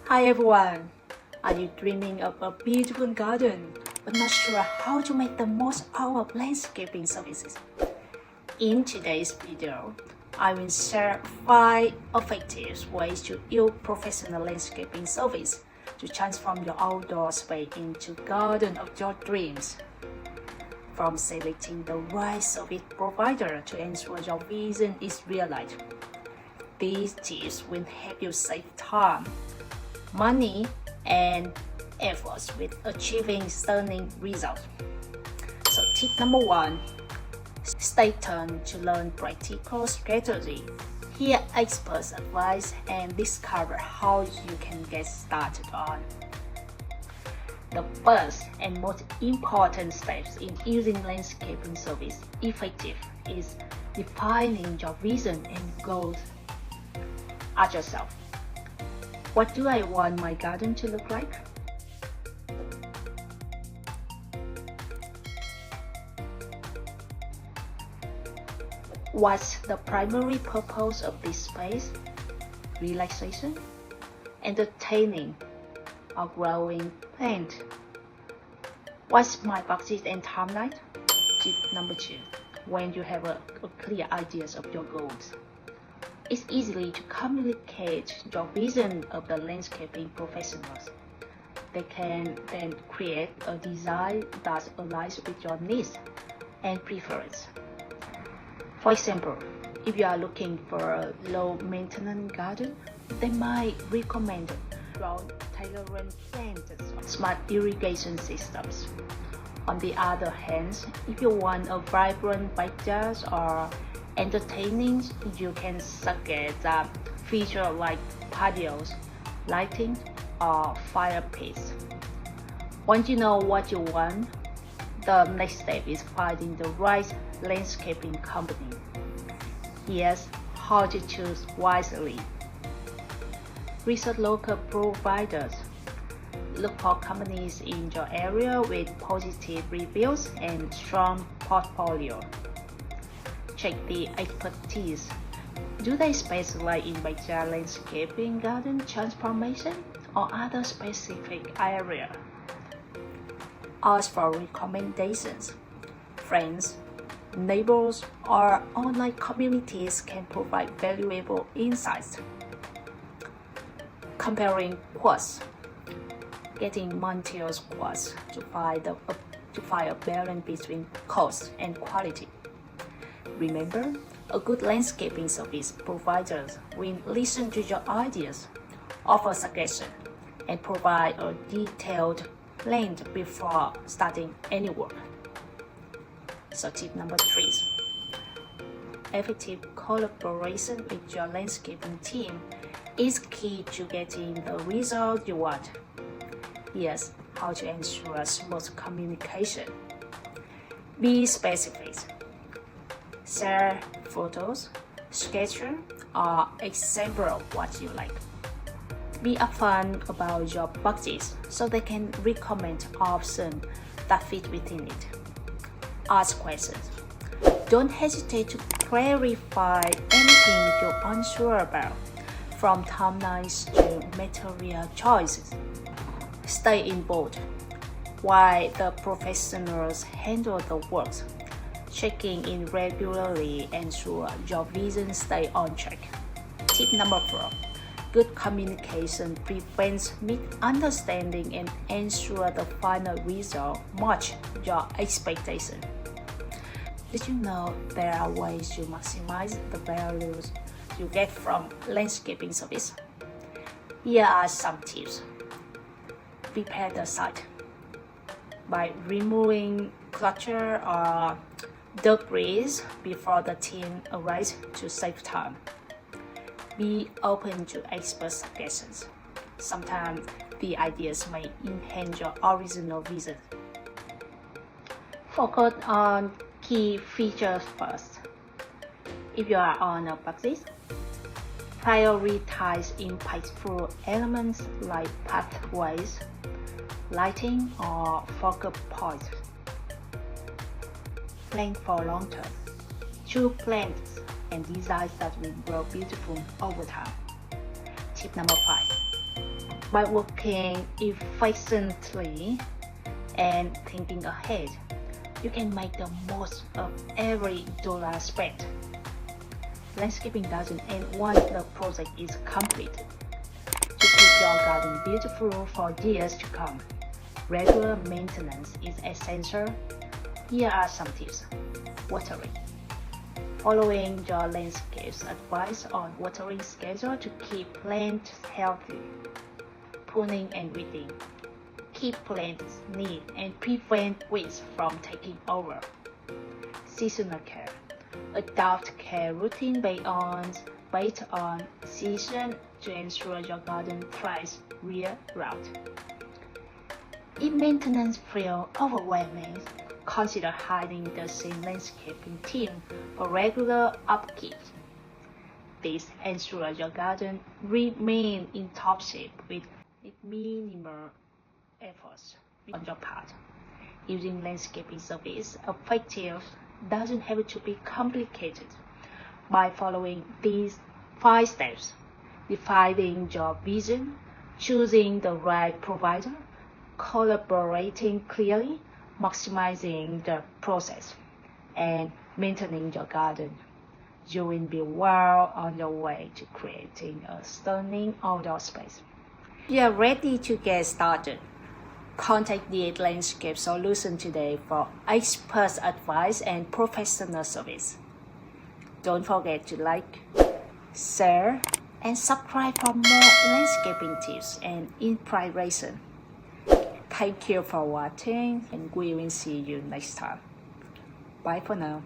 Hi everyone! Are you dreaming of a beautiful garden but not sure how to make the most out of landscaping services? In today's video, I will share 5 effective ways to use professional landscaping service to transform your outdoor space into garden of your dreams. From selecting the right service provider to ensure your vision is realized, these tips will help you save time, money, and efforts with achieving stunning results. So tip number 1, stay tuned to learn practical strategy. Hear experts' advice and discover how you can get started on. The first and most important steps in using landscaping service effective is defining your vision and goals. Ask yourself, what do I want my garden to look like? What's the primary purpose of this space? Relaxation, entertaining, or growing plant? What's my budget and timeline? Tip number 2. When you have a clear ideas of your goals, it's easy to communicate your vision of the landscaping professionals. They can then create a design that aligns with your needs and preference. For example, if you are looking for a low-maintenance garden, they might recommend drought-tolerant plants or smart irrigation systems. On the other hand, if you want a vibrant backyard or entertaining, you can suggest a feature like patios, lighting, or fire pits. Once you know what you want, the next step is finding the right landscaping company. Here's how to choose wisely. Research local providers. Look for companies in your area with positive reviews and strong portfolio. Check the expertise. Do they specialize in backyard landscaping, garden transformation, or other specific area? Ask for recommendations. Friends, neighbors, or online communities can provide valuable insights. Comparing quotes. Getting multiple quotes to find a balance between cost and quality. Remember, a good landscaping service provider will listen to your ideas, offer suggestions, and provide a detailed plan before starting any work. So tip number 3, effective collaboration with your landscaping team is key to getting the result you want. Here's how to ensure smooth communication. Be specific. Share photos, sketches, or example of what you like. Be upfront about your budget so they can recommend options that fit within it. Ask questions. Don't hesitate to clarify anything you're unsure about, from timelines to material choices. Stay involved while the professionals handle the work. Checking in regularly ensure your vision stay on track. Tip number 4. Good communication prevents misunderstanding and ensure the final result match your expectation. Did you know there are ways to maximize the values you get from landscaping service? Here are some tips. Prepare the site by removing clutter or debris before the team arrives to save time. Be open to expert suggestions. Sometimes the ideas may enhance your original vision. Focus on key features first. If you are on a budget, prioritize impactful elements like pathways, lighting, or focal points. Plan for long term. Choose plants and designs that will grow beautiful over time. Tip number 5. By working efficiently and thinking ahead, you can make the most of every dollar spent. Landscaping doesn't end once the project is completed. To keep your garden beautiful for years to come, regular maintenance is essential. Here are some tips. Watering. Following your landscape's advice on watering schedule to keep plants healthy. Pruning and weeding. Keep plants neat and prevent weeds from taking over. Seasonal care. Adopt care routine based on season to ensure your garden thrives year-round. If maintenance feels overwhelming, consider hiring the same landscaping team for regular upkeep. This ensures your garden remains in top shape with minimal efforts on your part. Using landscaping service effective doesn't have to be complicated. By following these 5 steps, defining your vision, choosing the right provider, collaborating clearly, maximizing the process, and maintaining your garden, you will be well on your way to creating a stunning outdoor space. You are ready to get started. Contact the Landscape Solution today for expert advice and professional service. Don't forget to like, share, and subscribe for more landscaping tips and inspiration. Thank you for watching, and we will see you next time. Bye for now.